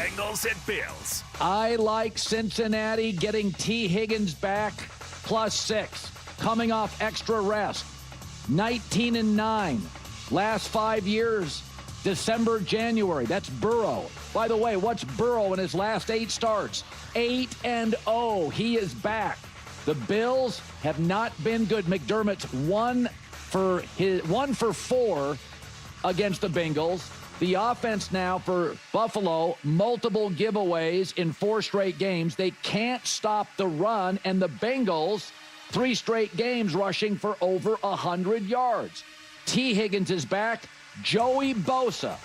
Bengals and Bills. I like Cincinnati getting T. Higgins back +6. Coming off extra rest. 19-9. Last 5 years, December, January. That's Burrow. By the way, what's Burrow in his last 8 starts? 8-0. He is back. The Bills have not been good. McDermott's 1 for 4 against the Bengals. The offense now for Buffalo, multiple giveaways in 4 straight games. They can't stop the run, and the Bengals, 3 straight games rushing for over 100 yards. T. Higgins is back. Joey Bosa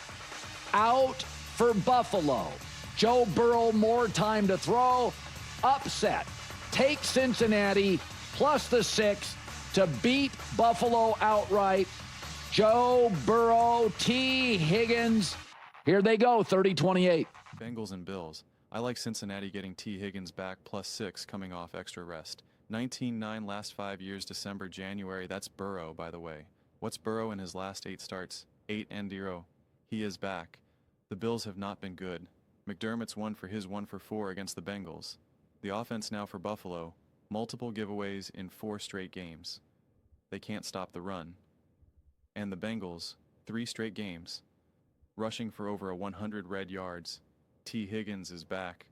out for Buffalo. Joe Burrow more time to throw. Upset. Take Cincinnati plus the 6 to beat Buffalo outright. Joe Burrow, T. Higgins. Here they go, 30-28. Bengals and Bills. I like Cincinnati getting T. Higgins back +6 coming off extra rest. 19-9 last 5 years, December, January. That's Burrow, by the way. What's Burrow in his last 8 starts? 8-0. He is back. The Bills have not been good. McDermott's 1 for 4 against the Bengals. The offense now for Buffalo. Multiple giveaways in 4 straight games. They can't stop the run. And the Bengals, 3 straight games, rushing for over 100 red yards. T. Higgins is back.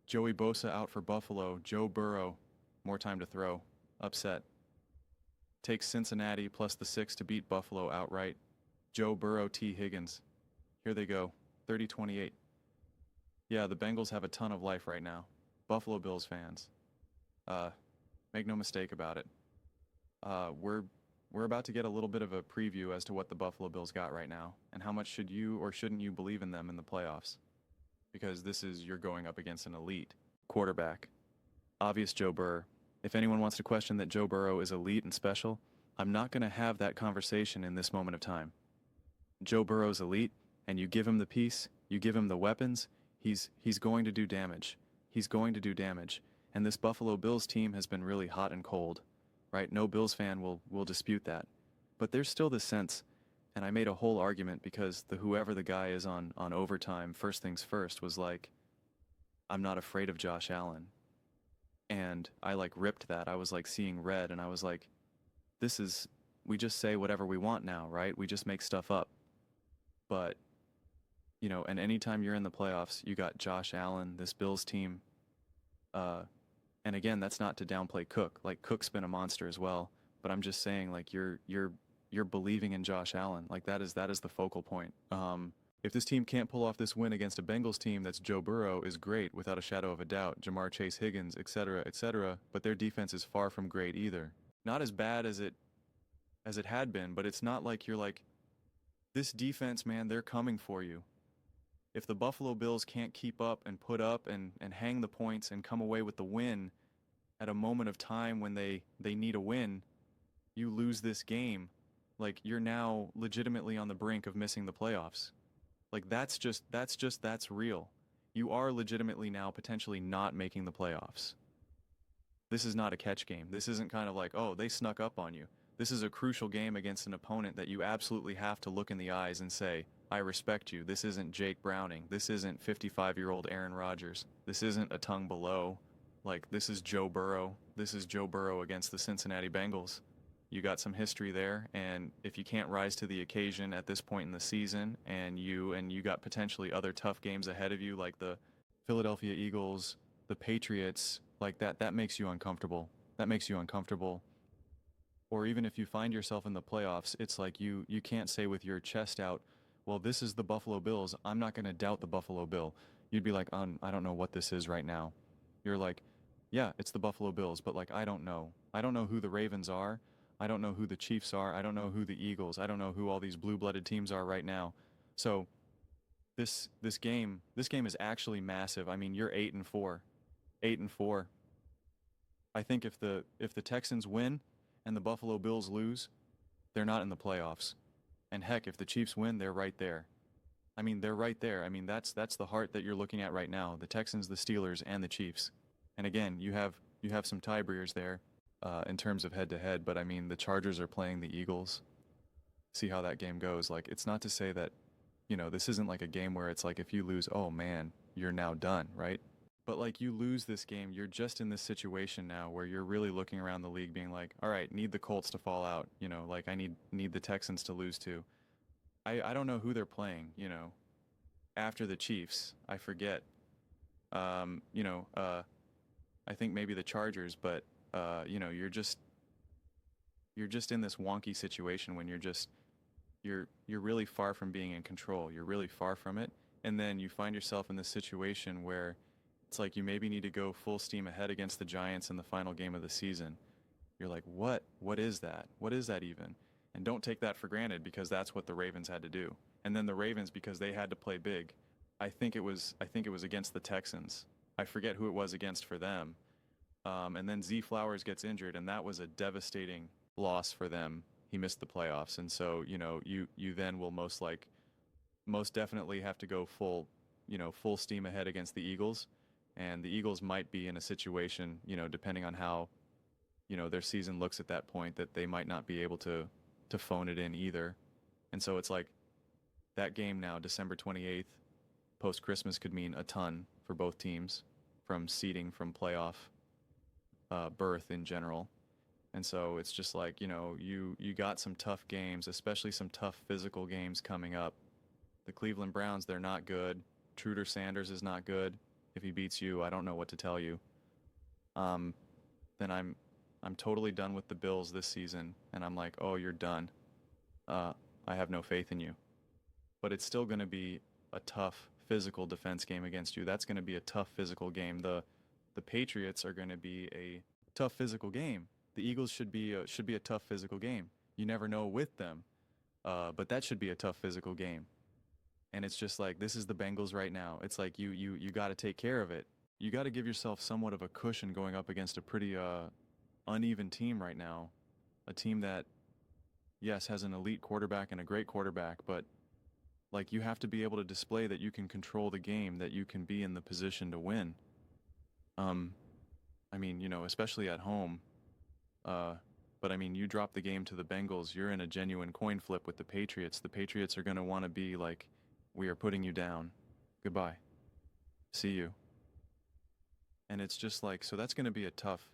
Joey Bosa out for Buffalo. Joe Burrow, more time to throw. Upset. Takes Cincinnati plus the 6 to beat Buffalo outright. Joe Burrow, T. Higgins. Here they go, 30-28. Yeah, the Bengals have a ton of life right now. Buffalo Bills fans, make no mistake about it. We're about to get a little bit of a preview as to what the Buffalo Bills got right now and how much should you or shouldn't you believe in them in the playoffs. Because you're going up against an elite quarterback. Obvious Joe Burrow. If anyone wants to question that Joe Burrow is elite and special, I'm not going to have that conversation in this moment of time. Joe Burrow's elite, and you give him the piece, you give him the weapons, he's going to do damage. He's going to do damage. And this Buffalo Bills team has been really hot and cold. Right? No Bills fan will dispute that. But there's still this sense, and I made a whole argument because whoever the guy is on overtime, first things first, was like, I'm not afraid of Josh Allen. And I ripped that. I was seeing red, and I was like, we just say whatever we want now, right? We just make stuff up. But, and anytime you're in the playoffs, you got Josh Allen, this Bills team, and again, that's not to downplay Cook. Cook's been a monster as well. But I'm just saying, you're believing in Josh Allen. That is the focal point. If this team can't pull off this win against a Bengals team that's Joe Burrow is great without a shadow of a doubt. Jamar Chase, Higgins, etc., etc. But their defense is far from great either. Not as bad as it had been, but it's not like you're this defense, man, they're coming for you. If the Buffalo Bills can't keep up and put up and hang the points and come away with the win at a moment of time when they need a win, you lose this game. You're now legitimately on the brink of missing the playoffs. That's real. You are legitimately now potentially not making the playoffs. This is not a catch game. This isn't kind of oh, they snuck up on you. This is a crucial game against an opponent that you absolutely have to look in the eyes and say, I respect you. This isn't Jake Browning. This isn't 55-year-old Aaron Rodgers. This isn't a tongue below. This is Joe Burrow. This is Joe Burrow against the Cincinnati Bengals. You got some history there, and if you can't rise to the occasion at this point in the season, and you got potentially other tough games ahead of you, like the Philadelphia Eagles, the Patriots, that makes you uncomfortable. That makes you uncomfortable. Or even if you find yourself in the playoffs, it's you can't say with your chest out, well, this is the Buffalo Bills. I'm not going to doubt the Buffalo Bill. You'd be I don't know what this is right now. You're yeah, it's the Buffalo Bills, but I don't know. I don't know who the Ravens are. I don't know who the Chiefs are. I don't know who the Eagles. I don't know who all these blue-blooded teams are right now. So this game is actually massive. I mean, you're 8-4. 8-4. I think if the Texans win and the Buffalo Bills lose, they're not in the playoffs. And heck, if the Chiefs win, they're right there. I mean, they're right there. I mean, that's the heart that you're looking at right now. The Texans, the Steelers, and the Chiefs. And again, you have some tiebreakers there in terms of head-to-head. But I mean, the Chargers are playing the Eagles. See how that game goes. It's not to say that, this isn't a game where it's if you lose, oh man, you're now done, right? But like you lose this game, you're just in this situation now where you're really looking around the league being like, all right, need the Colts to fall out, like I need the Texans to lose too. I don't know who they're playing, after the Chiefs. I forget. I think maybe the Chargers, but you're just in this wonky situation when you're really far from being in control. You're really far from it. And then you find yourself in this situation where it's like you maybe need to go full steam ahead against the Giants in the final game of the season. You're like, what? What is that? What is that even? And don't take that for granted, because that's what the Ravens had to do. And then the Ravens, because they had to play big, I think it was against the Texans. I forget who it was against for them. And then Zay Flowers gets injured, and that was a devastating loss for them. He missed the playoffs, and so you then will most definitely have to go full steam ahead against the Eagles, and the Eagles might be in a situation, depending on how their season looks at that point, that they might not be able to phone it in either. And so it's like that game now, December 28th, post Christmas, could mean a ton for both teams, from seeding, from playoff berth in general. And so it's just like, you got some tough games, especially some tough physical games coming up. The Cleveland Browns, they're not good. Truder Sanders is not good. If he beats you, I don't know what to tell you. Then I'm totally done with the Bills this season, and I'm like, oh, you're done. I have no faith in you. But it's still going to be a tough physical defense game against you. That's going to be a tough physical game. The Patriots are going to be a tough physical game. The Eagles should be a tough physical game. You never know with them, but that should be a tough physical game. And it's just like, this is the Bengals right now. It's like you got to take care of it. You got to give yourself somewhat of a cushion going up against a pretty uneven team right now. A team that, yes, has an elite quarterback and a great quarterback, but like, you have to be able to display that you can control the game, that you can be in the position to win. I mean, especially at home. But I mean, you drop the game to the Bengals, you're in a genuine coin flip with the Patriots. The Patriots are going to want to be like, we are putting you down. Goodbye. See you. And it's just like, so that's going to be a tough.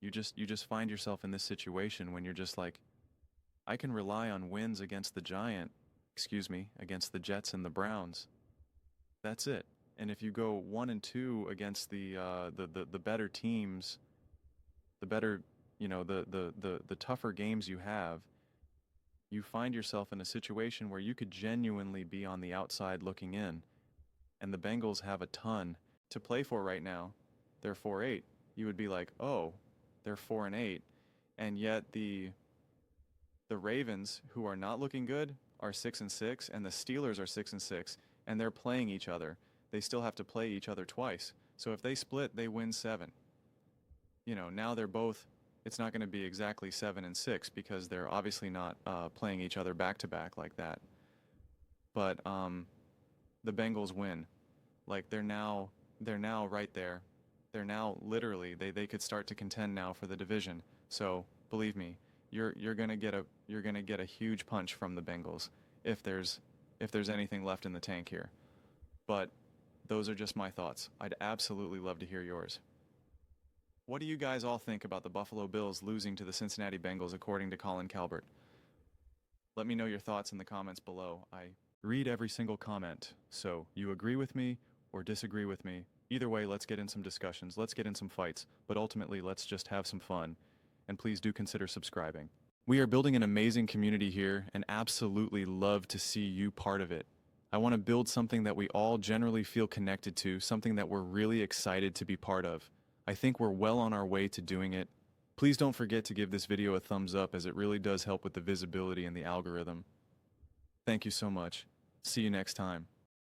You just find yourself in this situation when you're just like, I can rely on wins against the against the Jets and the Browns. That's it. And if you go 1-2 against the better teams, the better, the tougher games you have, you find yourself in a situation where you could genuinely be on the outside looking in. And the Bengals have a ton to play for right now. They're 4-8. You would be like, oh, they're 4-8. And yet the Ravens, who are not looking good, are 6-6, and the Steelers are 6-6, and they're playing each other. They still have to play each other twice. So if they split, they win 7. Now they're both, it's not going to be exactly 7-6, because they're obviously not playing each other back-to-back like that. But the Bengals win. Like, they're now right there. They're now literally, they could start to contend now for the division. So believe me, you're gonna get a huge punch from the Bengals if there's anything left in the tank here. But those are just my thoughts. I'd absolutely love to hear yours. What do you guys all think about the Buffalo Bills losing to the Cincinnati Bengals, according to Colin Cowherd? Let me know your thoughts in the comments below. I read every single comment, so you agree with me or disagree with me. Either way, let's get in some discussions, let's get in some fights, but ultimately, let's just have some fun. And please do consider subscribing. We are building an amazing community here and absolutely love to see you part of it. I want to build something that we all generally feel connected to, something that we're really excited to be part of. I think we're well on our way to doing it. Please don't forget to give this video a thumbs up, as it really does help with the visibility and the algorithm. Thank you so much. See you next time.